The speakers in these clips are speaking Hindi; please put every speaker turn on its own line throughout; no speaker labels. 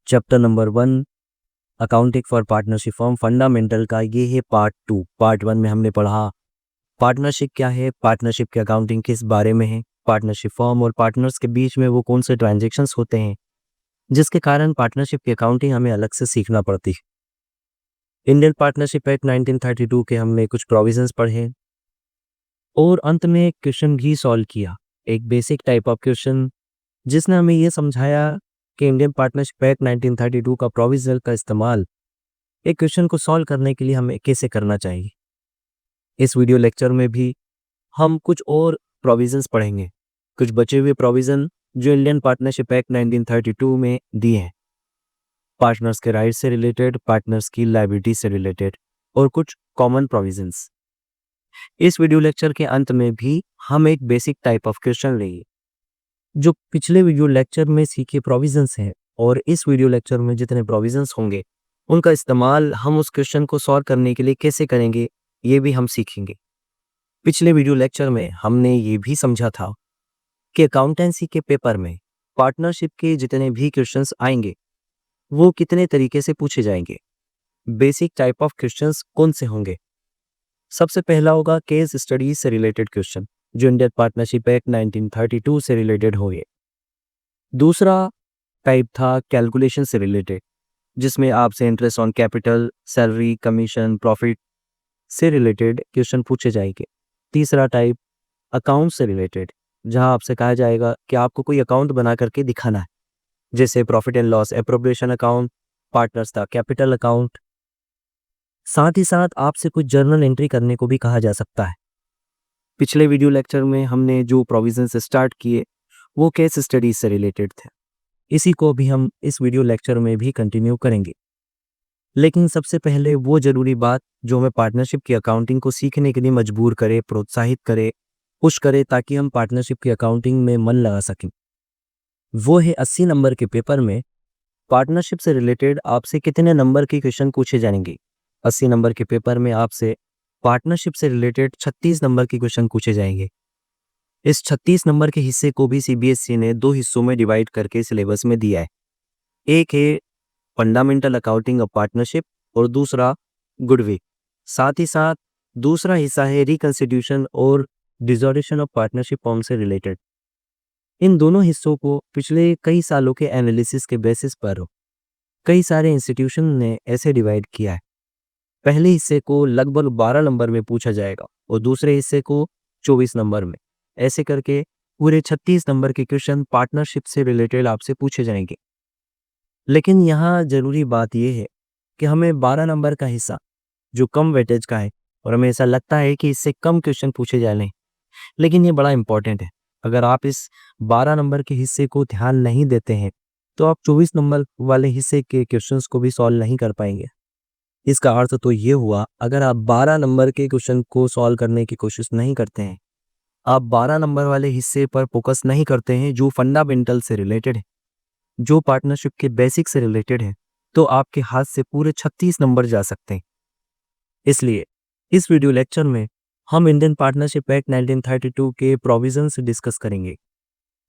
Chapter number 1 accounting for partnership form fundamental का ये है पार्ट 2। पार्ट 1 में हमने पढ़ा पार्टनरशिप क्या है, पार्टनरशिप की अकाउंटिंग किस बारे में है, पार्टनरशिप फॉर्म और पार्टनर्स के बीच में वो कौन से ट्रांजैक्शंस होते हैं जिसके कारण पार्टनरशिप की अकाउंटिंग हमें अलग से सीखना पड़ती है। इंडियन पार्टनरशिप एक्ट 1932 के हमने कुछ प्रोविजंस पढ़े और अंत में एक क्वेश्चन भी सॉल्व किया, एक बेसिक टाइप ऑफ क्वेश्चन जिसने हमें ये समझाया कि इंडियन पार्टनरशिप एक्ट 1932 का प्रोविजन का इस्तेमाल एक क्वेश्चन को सॉल्व करने के लिए हमें कैसे करना चाहिए। इस वीडियो लेक्चर में भी हम कुछ और प्रोविजंस पढ़ेंगे, कुछ बचे हुए प्रोविजन जो इंडियन पार्टनरशिप एक्ट 1932 में दिए हैं, पार्टनर्स के राइट से रिलेटेड, पार्टनर्स की लायबिलिटी से रिलेटेड और कुछ कॉमन प्रोविजंस। इस वीडियो लेक्चर के अंत में भी हम एक बेसिक टाइप ऑफ क्वेश्चन लेंगे जो पिछले वीडियो लेक्चर में सीखे प्रोविजंस हैं और इस वीडियो लेक्चर में जितने प्रोविजंस होंगे उनका इस्तेमाल हम उस क्वेश्चन को सॉल्व करने के लिए कैसे करेंगे ये भी हम सीखेंगे। पिछले वीडियो लेक्चर में हमने ये भी समझा था कि अकाउंटेंसी के पेपर में पार्टनरशिप के जितने भी क्वेश्चंस आएंगे वो कितने तरीके से पूछे जाएंगे, बेसिक टाइप ऑफ क्वेश्चंस कौन से होंगे। सबसे पहला होगा केस स्टडीज से रिलेटेड क्वेश्चन जो इंडियन पार्टनरशिप एक्ट 1932 से रिलेटेड होंगे। दूसरा टाइप था कैलकुलेशन से रिलेटेड जिसमें आपसे interest on capital, salary, commission, profit से रिलेटेड क्वेश्चन पूछे जाएंगे। तीसरा टाइप अकाउंट से रिलेटेड जहां आपसे कहा जाएगा कि आपको कोई अकाउंट बना करके दिखाना है, जैसे profit and loss appropriation account, partners का कैपिटल अकाउंट। साथ ही साथ आपसे कुछ जर्नल एंट्री करने को भी कहा जा सकता है। पिछले वीडियो लेक्चर में हमने जो प्रोविजंस स्टार्ट किए वो केस स्टडीज से रिलेटेड थे, इसी को भी हम इस वीडियो लेक्चर में भी कंटिन्यू करेंगे। लेकिन सबसे पहले वो जरूरी बात जो हमें पार्टनरशिप की अकाउंटिंग को सीखने के लिए मजबूर करे, प्रोत्साहित करे, पुश करे ताकि हम पार्टनरशिप की अकाउंटिंग में मन लगा सकें, वो है 80 नंबर के पेपर में पार्टनरशिप से रिलेटेड आपसे कितने नंबर के क्वेश्चन पूछे जाएंगे। 80 नंबर के पेपर में आपसे पार्टनरशिप से रिलेटेड 36 नंबर के क्वेश्चन पूछे जाएंगे। इस 36 नंबर के हिस्से को भी सीबीएसई ने 2 हिस्सों में डिवाइड करके सिलेबस में दिया है। एक है फंडामेंटल अकाउंटिंग ऑफ पार्टनरशिप और दूसरा गुडविल। साथ ही साथ दूसरा हिस्सा है रिकंस्टिट्यूशन और डिसॉल्यूशन ऑफ पार्टनरशिप फॉर्म से रिलेटेड। इन दोनों हिस्सों को पिछले कई सालों के एनालिसिस के बेसिस पर कई सारे इंस्टीट्यूशन ने ऐसे डिवाइड किया है। पहले हिस्से को लगभग 12 नंबर में पूछा जाएगा और दूसरे हिस्से को 24 नंबर में। ऐसे करके पूरे 36 नंबर के क्वेश्चन पार्टनरशिप से रिलेटेड आपसे पूछे जाएंगे। लेकिन यहाँ जरूरी बात यह है कि हमें 12 नंबर का हिस्सा जो कम वेटेज का है और हमें ऐसा लगता है कि इससे कम क्वेश्चन पूछे जाने, लेकिन ये बड़ा इंपॉर्टेंट है। अगर आप इस 12 नंबर के हिस्से को ध्यान नहीं देते हैं तो आप 24 नंबर वाले हिस्से के क्वेश्चंस को भी सॉल्व नहीं कर पाएंगे। इसका अर्थ तो ये हुआ, अगर आप 12 नंबर के क्वेश्चन को सॉल्व करने की कोशिश नहीं करते हैं, आप 12 नंबर वाले हिस्से पर फोकस नहीं करते हैं जो फंडामेंटल से रिलेटेड है, जो पार्टनरशिप के बेसिक से रिलेटेड है, तो आपके हाथ से पूरे 36 नंबर जा सकते हैं। इसलिए इस वीडियो लेक्चर में हम इंडियन पार्टनरशिप एक्ट 1932 के प्रोविजंस डिस्कस करेंगे,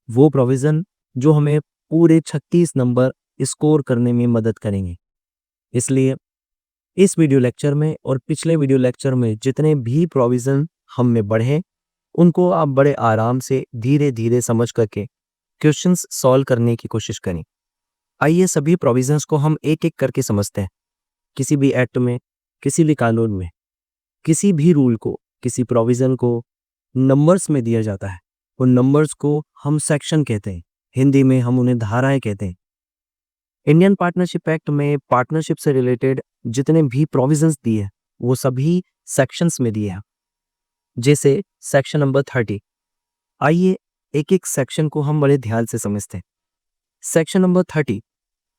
वो प्रोविजन जो हमें पूरे 36 नंबर स्कोर करने में मदद करेंगे। इसलिए इस वीडियो लेक्चर में और पिछले वीडियो लेक्चर में जितने भी प्रोविजन हमने पढ़े उनको आप बड़े आराम से धीरे धीरे समझ करके क्वेश्चंस सॉल्व करने की कोशिश करें। आइए सभी प्रोविजंस को हम एक एक करके समझते हैं। किसी भी एक्ट में, किसी भी कानून में, किसी भी रूल को, किसी प्रोविजन को नंबर्स में दिया जाता है। उन नंबर्स को हम सेक्शन कहते हैं, हिंदी में हम उन्हें धाराएं कहते हैं। इंडियन पार्टनरशिप एक्ट में पार्टनरशिप से रिलेटेड जितने भी प्रोविजंस दिए हैं वो सभी सेक्शंस में दिए हैं। जैसे सेक्शन नंबर 30, आइए एक एक सेक्शन को हम बड़े ध्यान से समझते हैं। सेक्शन नंबर 30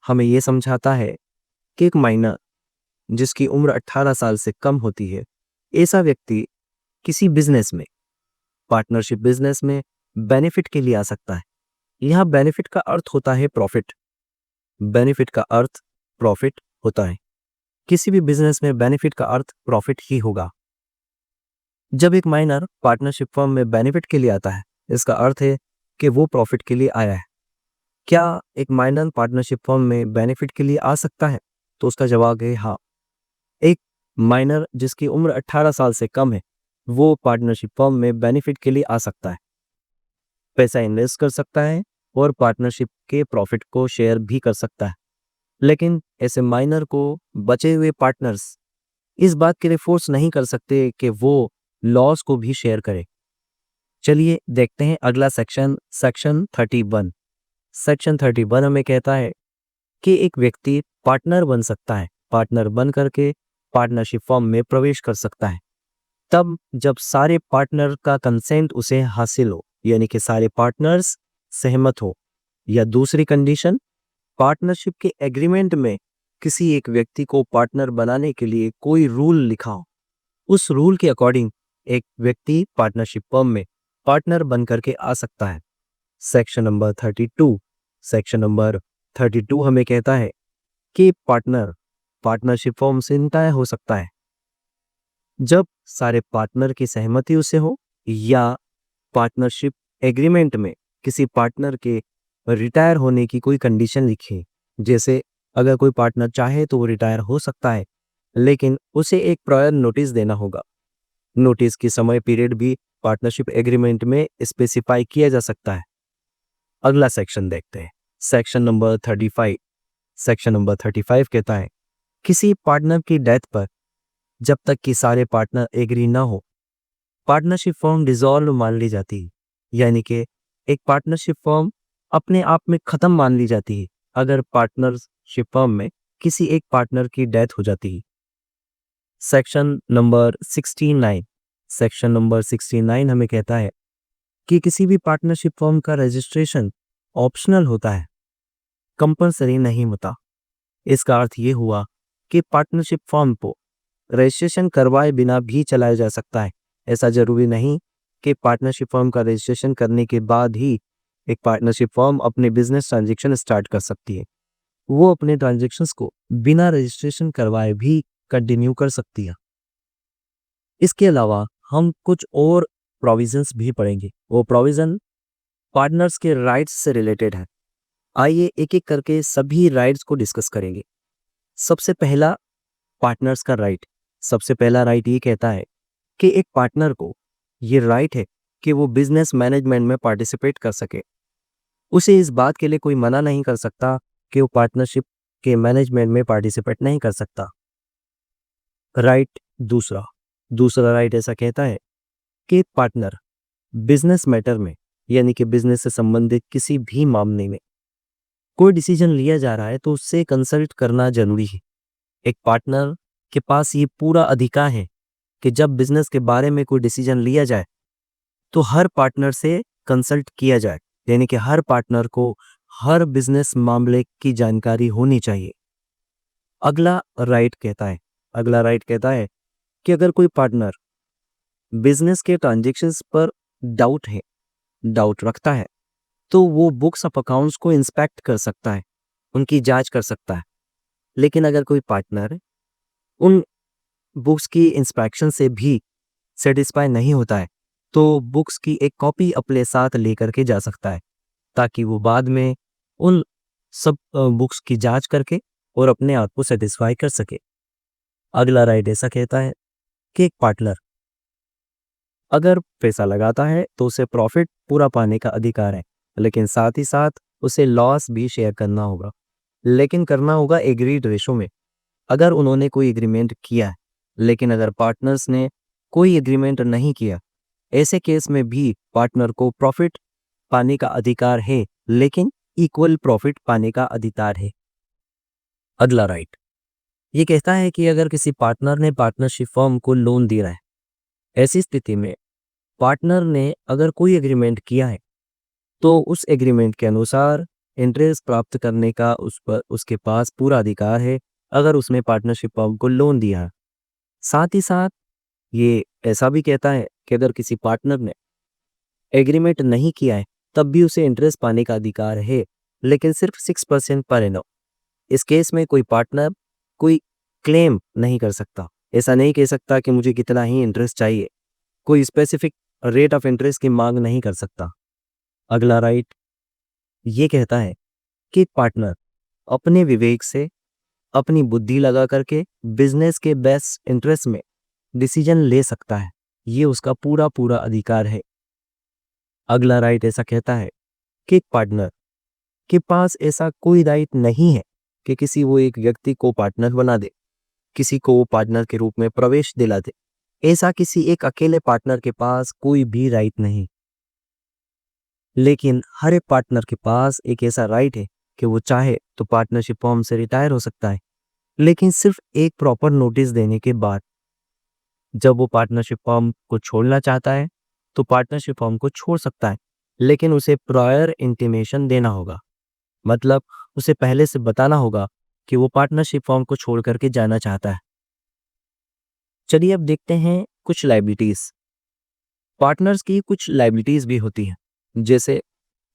हमें यह समझाता है कि एक माइनर जिसकी उम्र 18 साल से कम होती है, ऐसा व्यक्ति किसी बिजनेस में, पार्टनरशिप बिजनेस में बेनिफिट के लिए आ सकता है। यहाँ बेनिफिट का अर्थ होता है प्रॉफिट। बेनिफिट का अर्थ प्रॉफिट होता है। किसी भी बिजनेस में बेनिफिट का अर्थ प्रॉफिट ही होगा। जब एक माइनर पार्टनरशिप फर्म में बेनिफिट के लिए आता है, इसका अर्थ है कि वो प्रॉफिट के लिए आया है। क्या एक माइनर पार्टनरशिप फॉर्म में बेनिफिट के लिए आ सकता है? तो उसका जवाब है हाँ। एक माइनर जिसकी उम्र 18 साल से कम है, वो पार्टनरशिप फॉर्म में बेनिफिट के लिए आ सकता है, पैसा इन्वेस्ट कर सकता है और पार्टनरशिप के प्रॉफिट को शेयर भी कर सकता है। लेकिन ऐसे माइनर को बचे हुए पार्टनर्स इस बात के लिए फोर्स नहीं कर सकते कि वो लॉस को भी शेयर करे। चलिए देखते हैं अगला सेक्शन, सेक्शन 31। सेक्शन 31 हमें कहता है कि एक व्यक्ति पार्टनर बन सकता है, पार्टनर बन करके पार्टनरशिप फॉर्म में प्रवेश कर सकता है तब जब सारे पार्टनर का कंसेंट उसे हासिल हो, यानी कि सारे पार्टनर्स सहमत हो, या दूसरी कंडीशन, पार्टनरशिप के एग्रीमेंट में किसी एक व्यक्ति को पार्टनर बनाने के लिए कोई रूल लिखा हो। उस रूल के अकॉर्डिंग एक व्यक्ति पार्टनरशिप फर्म में पार्टनर बन करके आ सकता है। Section number 32। सेक्शन नंबर 32 हमें कहता है कि पार्टनर पार्टनरशिप फर्म से तय हो सकता है जब सारे पार्टनर की सहमति उसे हो, या पार्टनरशिप एग्रीमेंट में किसी पार्टनर के रिटायर होने की कोई कंडीशन लिखी। जैसे अगर कोई पार्टनर चाहे तो वो रिटायर हो सकता है, लेकिन उसे एक प्रायर नोटिस देना होगा। नोटिस की समय पीरियड भी पार्टनरशिप एग्रीमेंट में स्पेसिफाई किया जा सकता है। अगला सेक्शन देखते हैं, सेक्शन नंबर 35। सेक्शन नंबर 35 कहता है किसी पार्टनर की डेथ पर जब तक कि सारे पार्टनर एग्री ना हो, पार्टनरशिप फॉर्म डिसॉल्व मान ली जाती है। यानी कि एक पार्टनरशिप फॉर्म अपने आप में खत्म मान ली जाती है अगर पार्टनरशिप फॉर्म में किसी एक पार्टनर की डेथ हो जाती है। Section number 69। सेक्शन नंबर 69 हमें कहता है कि किसी भी पार्टनरशिप फॉर्म का रजिस्ट्रेशन ऑप्शनल होता है, कंपलसरी नहीं होता। इसका अर्थ ये हुआ कि पार्टनरशिप फॉर्म को रजिस्ट्रेशन करवाए बिना भी चलाया जा सकता है। ऐसा जरूरी नहीं कि पार्टनरशिप फर्म का रजिस्ट्रेशन करने के बाद ही एक पार्टनरशिप फर्म अपने बिजनेस ट्रांजैक्शन स्टार्ट कर सकती है। वो अपने ट्रांजैक्शंस को बिना रजिस्ट्रेशन करवाए भी कंटिन्यू कर सकती है। इसके अलावा हम कुछ और प्रोविजंस भी पढ़ेंगे। वो प्रोविजन पार्टनर्स के राइट्स से रिलेटेड है। आइए एक एक करके सभी राइट्स को डिस्कस करेंगे। सबसे पहला, पार्टनर्स का राइट। सबसे पहला राइट ये कहता है कि एक पार्टनर को ये राइट है कि वो बिजनेस मैनेजमेंट में पार्टिसिपेट कर सके। उसे इस बात के लिए कोई मना नहीं कर सकता कि वो पार्टनरशिप के मैनेजमेंट में पार्टिसिपेट नहीं कर सकता। राइट दूसरा दूसरा राइट ऐसा कहता है कि एक पार्टनर बिजनेस मैटर में, यानी कि बिजनेस से संबंधित किसी भी मामले में कोई डिसीजन लिया जा रहा है तो उससे कंसल्ट करना जरूरी है। एक पार्टनर के पास ये पूरा अधिकार है कि जब बिजनेस के बारे में कोई डिसीजन लिया जाए तो हर पार्टनर से कंसल्ट किया जाए, यानी कि हर पार्टनर को हर बिजनेस मामले की जानकारी होनी चाहिए। अगला राइट कहता है कि अगर कोई पार्टनर बिजनेस के ट्रांजैक्शंस पर डाउट रखता है तो वो बुक्स ऑफ अकाउंट्स को इंस्पेक्ट कर सकता है, उनकी जांच कर सकता है। लेकिन अगर कोई पार्टनर उन बुक्स की इंस्पेक्शन से भी सेटिस्फाई नहीं होता है तो बुक्स की एक कॉपी अपने साथ लेकर के जा सकता है, ताकि वो बाद में उन सब बुक्स की जांच करके और अपने आप को सेटिस्फाई कर सके। अगला राइट ऐसा कहता है कि एक पार्टनर अगर पैसा लगाता है तो उसे प्रॉफिट पूरा पाने का अधिकार है, लेकिन साथ ही साथ उसे लॉस भी शेयर करना होगा, लेकिन करना होगा एग्रीड रेशो में। अगर उन्होंने कोई एग्रीमेंट किया है, लेकिन अगर पार्टनर्स ने कोई एग्रीमेंट नहीं किया, ऐसे केस में भी पार्टनर को प्रॉफिट पाने का अधिकार है, लेकिन इक्वल प्रॉफिट पाने का अधिकार है। अगला राइट ये कहता है कि अगर किसी पार्टनर ने पार्टनरशिप फर्म को लोन दिया है, ऐसी स्थिति में पार्टनर ने अगर कोई एग्रीमेंट किया है तो उस एग्रीमेंट के अनुसार इंटरेस्ट प्राप्त करने का उस पर उसके पास पूरा अधिकार है, अगर उसने पार्टनरशिप फर्म को लोन दिया है। साथ ही साथ ये ऐसा भी कहता है कि अगर किसी पार्टनर ने एग्रीमेंट नहीं किया है तब भी उसे इंटरेस्ट पाने का अधिकार है, लेकिन सिर्फ 6% पर एनम। इस केस में कोई पार्टनर कोई क्लेम नहीं कर सकता, ऐसा नहीं कह सकता कि मुझे कितना ही इंटरेस्ट चाहिए, कोई स्पेसिफिक रेट ऑफ इंटरेस्ट की मांग नहीं कर सकता। अगला राइट ये कहता है कि एक पार्टनर अपने विवेक से, अपनी बुद्धि लगा करके बिजनेस के बेस्ट इंटरेस्ट में डिसीजन ले सकता है। ये उसका पूरा पूरा अधिकार है। अगला राइट ऐसा कहता है कि एक पार्टनर के पास ऐसा कोई राइट नहीं है कि किसी वो एक व्यक्ति को पार्टनर बना दे, किसी को वो पार्टनर के रूप में प्रवेश दिला दे। ऐसा किसी एक अकेले पार्टनर के पास कोई भी राइट नहीं। लेकिन हर एक पार्टनर के पास एक ऐसा राइट है कि वो चाहे तो पार्टनरशिप फॉर्म से रिटायर हो सकता है, लेकिन सिर्फ एक प्रॉपर नोटिस देने के बाद। जब वो पार्टनरशिप फॉर्म को छोड़ना चाहता है तो पार्टनरशिप फॉर्म को छोड़ सकता है, लेकिन उसे प्रायर इंटीमेशन देना होगा। मतलब उसे पहले से बताना होगा कि वो पार्टनरशिप फॉर्म को छोड़ करके जाना चाहता है। चलिए अब देखते हैं कुछ लायबिलिटीज। पार्टनर्स की कुछ लायबिलिटीज भी होती हैं। जैसे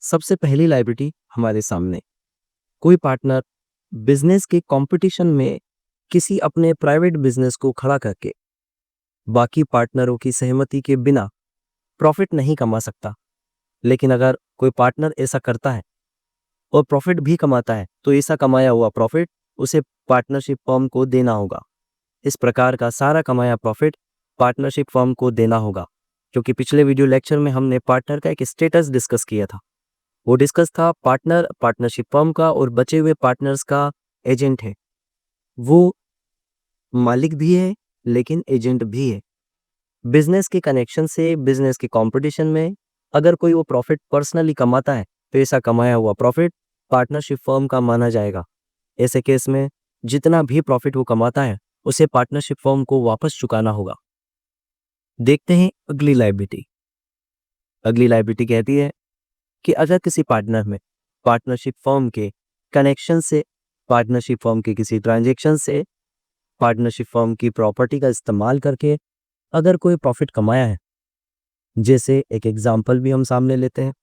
सबसे पहली लायबिलिटी हमारे सामने, कोई पार्टनर बिजनेस के कंपटीशन में किसी अपने प्राइवेट बिजनेस को खड़ा करके बाकी पार्टनरों की सहमति के बिना प्रॉफिट नहीं कमा सकता। लेकिन अगर कोई पार्टनर ऐसा करता है और प्रॉफिट भी कमाता है तो ऐसा कमाया हुआ प्रॉफिट उसे पार्टनरशिप फर्म को देना होगा। इस प्रकार का सारा कमाया प्रॉफिट पार्टनरशिप फर्म को देना होगा, क्योंकि पिछले वीडियो लेक्चर में हमने पार्टनर का एक स्टेटस डिस्कस किया था। वो डिस्कस था पार्टनर पार्टनरशिप फर्म का और बचे हुए पार्टनर्स का एजेंट है। वो मालिक भी है लेकिन एजेंट भी है। बिजनेस के कनेक्शन से बिजनेस के कंपटीशन में अगर कोई वो प्रॉफिट पर्सनली कमाता है तो ऐसा कमाया हुआ प्रॉफिट पार्टनरशिप फर्म का माना जाएगा। ऐसे केस में जितना भी प्रॉफिट वो कमाता है उसे पार्टनरशिप फर्म को वापस चुकाना होगा। देखते हैं अगली लायबिलिटी। अगली लायबिलिटी कहती है कि अगर किसी पार्टनर में पार्टनरशिप फर्म के कनेक्शन से, पार्टनरशिप फर्म के किसी ट्रांजैक्शन से, पार्टनरशिप फर्म की प्रॉपर्टी का इस्तेमाल करके अगर कोई प्रॉफिट कमाया है, जैसे एक एग्जांपल भी हम सामने लेते हैं।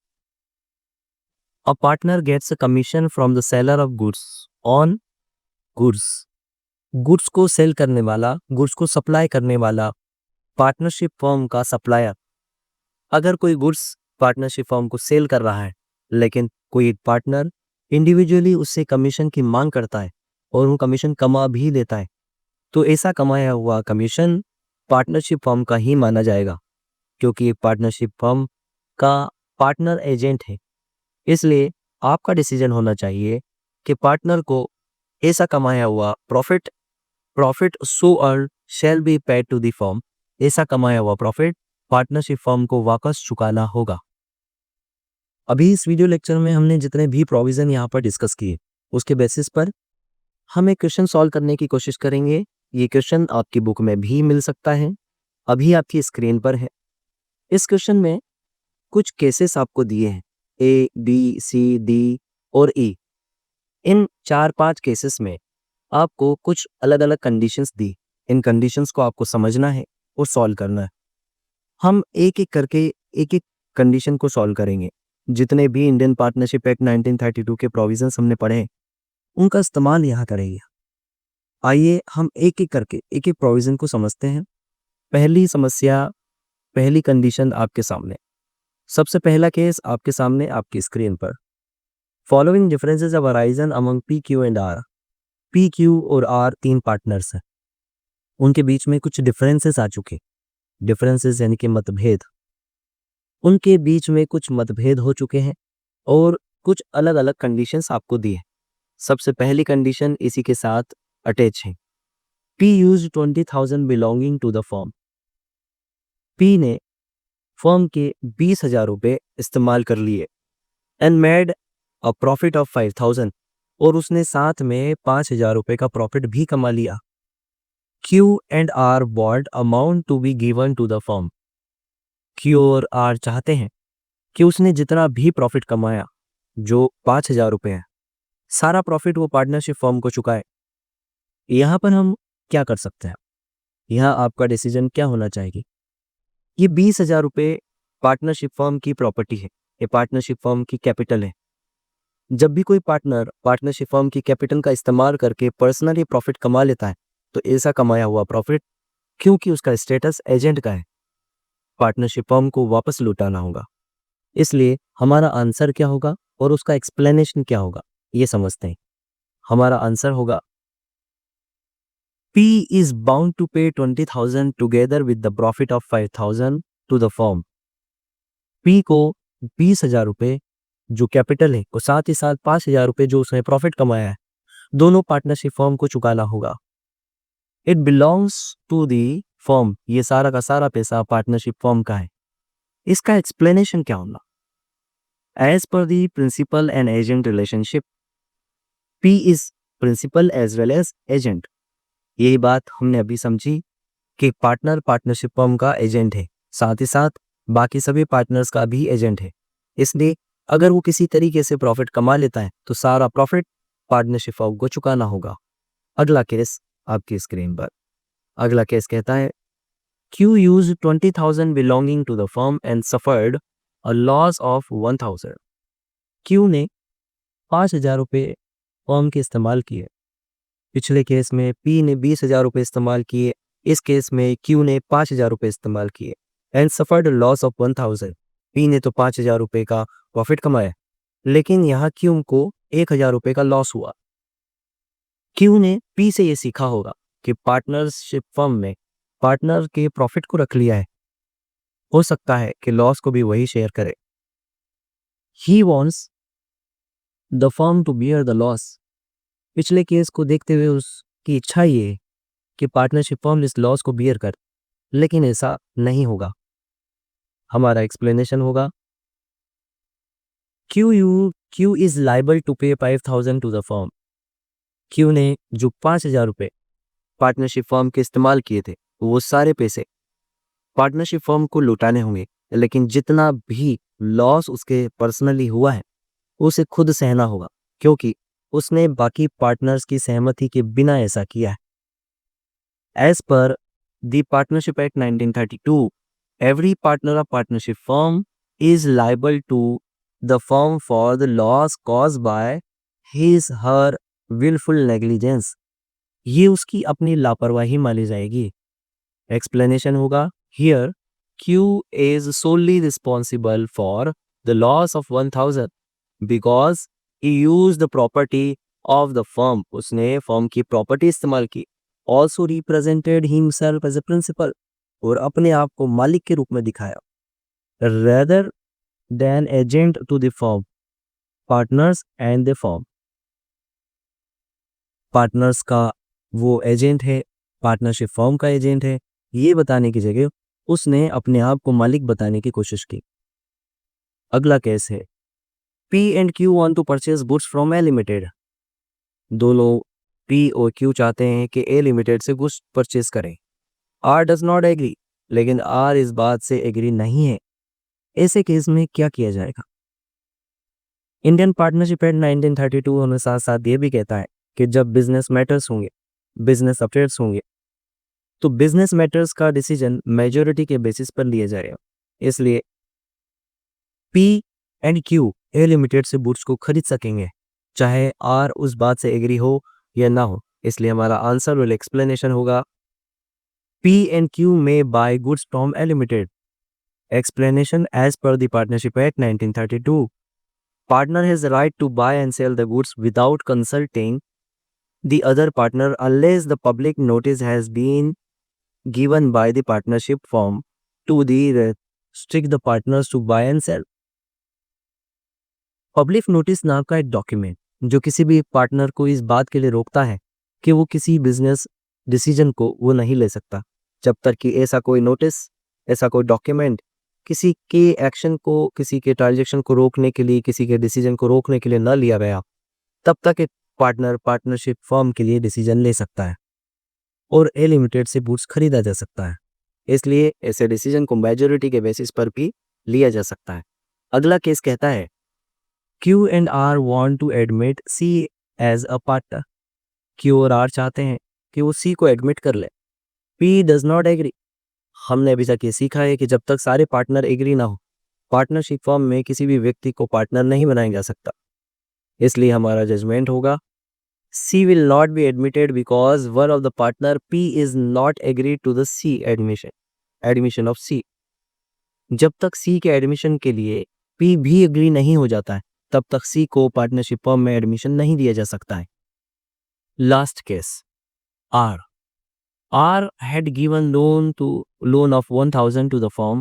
A partner gets a commission from the seller of goods on goods. Goods को सेल करने वाला, गुड्स को सप्लाई करने वाला पार्टनरशिप फर्म का सप्लायर अगर कोई गुड्स पार्टनरशिप फर्म को सेल कर रहा है, लेकिन कोई एक पार्टनर इंडिविजुअली उससे कमीशन की मांग करता है और वो कमीशन कमा भी लेता है, तो ऐसा कमाया हुआ कमीशन पार्टनरशिप फर्म का ही माना जाएगा, क्योंकि एक पार्टनरशिप फर्म का पार्टनर एजेंट है। इसलिए आपका डिसीजन होना चाहिए कि पार्टनर को ऐसा कमाया हुआ profit so earn shall be paid to the firm. ऐसा कमाया हुआ प्रॉफिट पार्टनरशिप फर्म को वापस चुकाना होगा। अभी इस वीडियो लेक्चर में हमने जितने भी प्रोविजन यहाँ पर डिस्कस किए उसके बेसिस पर हम एक क्वेश्चन सॉल्व करने की कोशिश करेंगे। ये क्वेश्चन आपकी बुक में भी मिल सकता है, अभी आपकी स्क्रीन पर है। इस क्वेश्चन में कुछ केसेस आपको दिए हैं, ए, बी, सी, डी और ई। इन 4-5 केसेस में आपको कुछ अलग अलग कंडीशंस दी। इन कंडीशंस को आपको समझना है और सॉल्व करना है। हम एक एक करके एक एक कंडीशन को सॉल्व करेंगे। जितने भी इंडियन पार्टनरशिप एक्ट 1932 के प्रोविजंस हमने पढ़े उनका इस्तेमाल यहाँ करेंगे। आइए हम एक एक करके एक एक प्रोविजन को समझते हैं। पहली समस्या, पहली कंडीशन आपके सामने। सबसे पहला केस आपके सामने आपकी स्क्रीन पर। Following differences have arisen among P, Q and R. P, Q और आर 3 पार्टनर्स हैं, उनके बीच में कुछ डिफरेंसेस आ चुके। डिफरेंसेस यानी कि मतभेद, उनके बीच में कुछ मतभेद हो चुके हैं और कुछ अलग अलग कंडीशंस आपको दी है। सबसे पहली कंडीशन इसी के साथ अटैच है। P used 20,000 belonging to the firm. P ने फर्म के 20,000 रुपये इस्तेमाल कर लिए and made a profit of 5,000, और उसने साथ में 5,000 रुपये का प्रॉफिट भी कमा लिया। Q and R want amount to be given to the firm. Q और आर चाहते हैं कि उसने जितना भी प्रॉफिट कमाया, जो 5,000 रुपये है, सारा प्रॉफिट वो पार्टनरशिप फर्म को चुकाए। यहाँ पर हम क्या कर सकते हैं? यहाँ आपका डिसीजन क्या होना चाहिए? ये 20,000 रुपये पार्टनरशिप फर्म की प्रॉपर्टी है, ये पार्टनरशिप फर्म की कैपिटल है। जब भी कोई पार्टनर पार्टनरशिप फर्म की कैपिटल का इस्तेमाल करके पर्सनली प्रॉफिट कमा लेता है तो ऐसा कमाया हुआ प्रॉफिट, क्योंकि उसका स्टेटस एजेंट का है, पार्टनरशिप फर्म को वापस लौटाना होगा। इसलिए हमारा आंसर क्या होगा और उसका एक्सप्लेनेशन क्या होगा? ये समझते हैं। हमारा आंसर होगा P is bound to pay 20,000 together with the profit of 5,000 to the firm. P को 20,000 रुपये जो कैपिटल है और साथ ही साथ 5,000 रुपये जो उसने प्रॉफिट कमाया है, दोनों पार्टनरशिप फर्म को चुकाना होगा। It belongs to the firm, ये सारा का सारा पैसा पार्टनरशिप फर्म का है। इसका एक्सप्लेनेशन क्या होगा? As per the principal and agent relationship, P is principal as well as agent. यही बात हमने अभी समझी कि पार्टनर पार्टनरशिप फर्म का एजेंट है, साथ ही साथ बाकी सभी पार्टनर्स का भी एजेंट है। इसलिए अगर वो किसी तरीके से प्रॉफिट कमा लेता है तो सारा प्रॉफिट पार्टनरशिप फर्म को चुकाना होगा। अगला केस आपकी स्क्रीन पर। अगला केस कहता है Q used 20,000 belonging to the firm and suffered a loss of 1,000. Q ने 5,000 रुपये फर्म के इस्तेमाल किए। पिछले केस में P ने 20,000 रुपये इस्तेमाल किए, इस केस में Q ने 5,000 रुपये इस्तेमाल किए। And suffered loss of 1,000, P ने तो 5,000 रुपये का प्रॉफिट कमाया, लेकिन यहाँ Q को 1,000 रुपये का लॉस हुआ। Q ने P से ये सीखा होगा कि पार्टनरशिप फर्म में पार्टनर के प्रॉफिट को रख लिया है, हो सकता है कि लॉस को भी वही शेयर करे। He wants the firm to bear the loss. पिछले केस को देखते हुए उसकी इच्छा ये है कि पार्टनरशिप फर्म इस लॉस को बियर कर, लेकिन ऐसा नहीं होगा। हमारा एक्सप्लेनेशन होगा Q is liable to pay 5,000 to the firm. Q ने जो 5,000 रुपये पार्टनरशिप फर्म के इस्तेमाल किए थे, वो सारे पैसे पार्टनरशिप फर्म को लौटाने होंगे, लेकिन जितना भी लॉस उसके पर्सनली हुआ है उसे खुद सहना होगा, क्योंकि उसने बाकी पार्टनर्स की सहमति के बिना ऐसा किया है। As per the partnership act 1932, every partner of partnership firm is liable to the firm for the loss cause by his her wilful negligence. ये उसकी अपनी लापरवाही मानी जाएगी। एक्सप्लेनेशन होगा here Q is solely responsible for the loss of 1,000 because he used the property of the firm. उसने फर्म की प्रॉपर्टी इस्तेमाल की। Also represented himself as a principal, और अपने आप को मालिक के रूप में दिखाया। Rather than agent to the firm, partners and the firm. Partners का वो एजेंट है, पार्टनरशिप फर्म का एजेंट है, ये बताने की जगह उसने अपने आप को मालिक बताने की कोशिश की। अगला केस है P and Q want to purchase goods from A Limited. दो लोग P और Q चाहते हैं कि A Limited से गुड्स परचेज करें। R does not agree, लेकिन R इस बात से एग्री नहीं है। ऐसे केस में क्या किया जाएगा? इंडियन पार्टनरशिप एक्ट 1932 हमें साथ साथ ये भी कहता है कि जब बिजनेस मैटर्स होंगे, बिजनेस अफेयर्स होंगे, तो बिजनेस मैटर्स का डिसीजन मेजॉरिटी के बेसिस पर लिया जाएगा। इसलिए P and Q A limited से गुड्स को खरीद सकेंगे, चाहे R उस बात से एग्री हो या ना हो। इसलिए हमारा आंसर और एक्सप्लेनेशन होगा P and Q may buy goods from A Limited. Explanation as per the Partnership Act 1932. Partner has the right to buy and sell the goods without consulting the other partner unless the public notice has been given by the partnership firm to restrict the partners to buy and sell. Public notice नाम का एक डॉक्यूमेंट जो किसी भी पार्टनर को इस बात के लिए रोकता है कि वो किसी बिजनेस डिसीजन को वो नहीं ले सकता जब तक कि ऐसा कोई नोटिस, ऐसा कोई डॉक्यूमेंट किसी के एक्शन को, किसी के ट्रांजैक्शन को रोकने के लिए, किसी के डिसीजन को रोकने के लिए न लिया गया, तब तक एक पार्टनर पार्टनरशिप फर्म के लिए डिसीजन ले सकता है और ए लिमिटेड से गुड्स खरीदा जा सकता है। इसलिए ऐसे डिसीजन को मेजॉरिटी के बेसिस पर भी लिया जा सकता है। अगला केस कहता है Q and R want to admit C as a partner. Q और R चाहते हैं कि वो C को एडमिट कर ले। P does not agree. हमने अभी तक ये सीखा है कि जब तक सारे पार्टनर एग्री ना हो, पार्टनरशिप फर्म में किसी भी व्यक्ति को पार्टनर नहीं बनाया जा सकता। इसलिए हमारा जजमेंट होगा C will not be admitted because one of the partner P is not agreed to the C admission of C. जब तक C के एडमिशन के लिए P भी एग्री नहीं हो जाता है, तब तक सी को पार्टनरशिप फर्म में एडमिशन नहीं दिया जा सकता है। Last case R had given loan of 1000 to the firm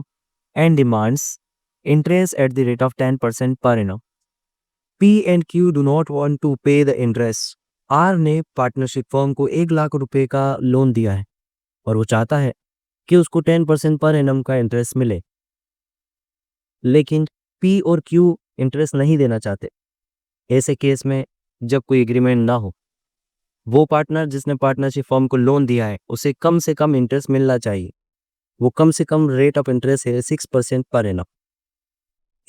and demands interest at the rate of 10% per annum. P and Q do not want to pay the interest. R ने पार्टनरशिप फर्म को 1 लाख रुपए का लोन दिया है और वो चाहता है कि उसको 10% पर एनम का इंटरेस्ट मिले, लेकिन P और Q इंटरेस्ट नहीं देना चाहते। ऐसे केस में जब कोई एग्रीमेंट ना हो, वो पार्टनर जिसने पार्टनरशिप फर्म को लोन दिया है उसे कम से कम इंटरेस्ट मिलना चाहिए। वो कम से कम रेट ऑफ इंटरेस्ट है 6% पर एनम।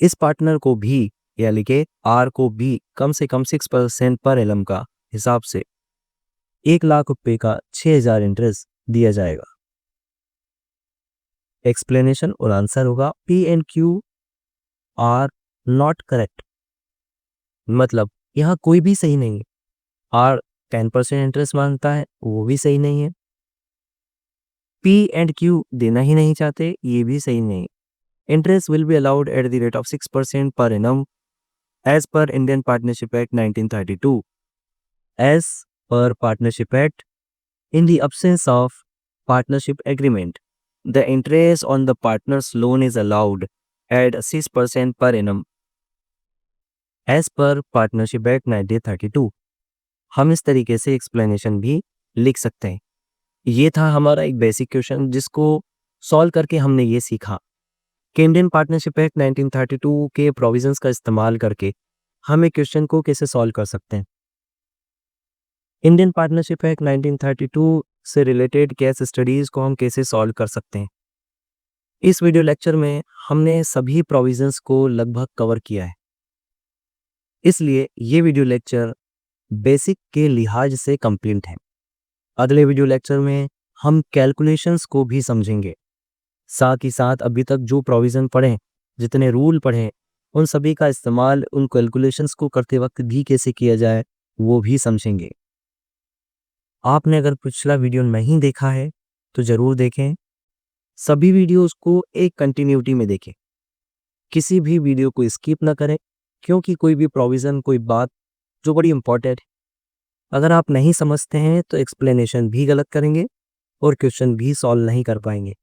इस पार्टनर को भी यानी कि आर को भी कम से कम 6% पर एनम का हिसाब से 1 लाख रुपए का 6000 इंटरेस्ट दिया जाएगा। एक्सप्लेनेशन और आंसर होगा P and Q are not correct. मतलब यहाँ कोई भी सही नहीं है। आर 10% इंटरेस्ट मांगता है, वो भी सही नहीं है। P एंड Q देना ही नहीं चाहते, ये भी सही नहीं है। Interest will be allowed at the rate of 6% per annum as per Indian partnership act 1932। As per partnership act, in the absence of partnership agreement, the interest on the partner's loan is allowed at 6% per annum as per Partnership Act 1932। हम इस तरीके से एक्सप्लेनेशन भी लिख सकते हैं। ये था हमारा एक बेसिक क्वेश्चन जिसको सॉल्व करके हमने ये सीखा कि इंडियन पार्टनरशिप एक्ट 1932 के प्रोविजंस का इस्तेमाल करके हम एक क्वेश्चन को कैसे सॉल्व कर सकते हैं। इंडियन पार्टनरशिप एक्ट 1932 से रिलेटेड केस स्टडीज को हम कैसे सॉल्व कर सकते हैं। इस वीडियो लेक्चर में हमने सभी प्रोविजंस को लगभग कवर किया है, इसलिए ये वीडियो लेक्चर बेसिक के लिहाज से कंप्लीट है। अगले वीडियो लेक्चर में हम कैलकुलेशंस को भी समझेंगे, साथ ही साथ अभी तक जो प्रोविज़न पढ़े, जितने रूल पढ़े, उन सभी का इस्तेमाल उन कैलकुलेशंस को करते वक्त भी कैसे किया जाए वो भी समझेंगे। आपने अगर पिछला वीडियो नहीं देखा है तो ज़रूर देखें। सभी वीडियोस को एक कंटिन्यूटी में देखें, किसी भी वीडियो को स्किप ना करें, क्योंकि कोई भी प्रोविज़न, कोई बात जो बड़ी इम्पोर्टेंट है, अगर आप नहीं समझते हैं तो एक्सप्लेनेशन भी गलत करेंगे और क्वेश्चन भी सॉल्व नहीं कर पाएंगे।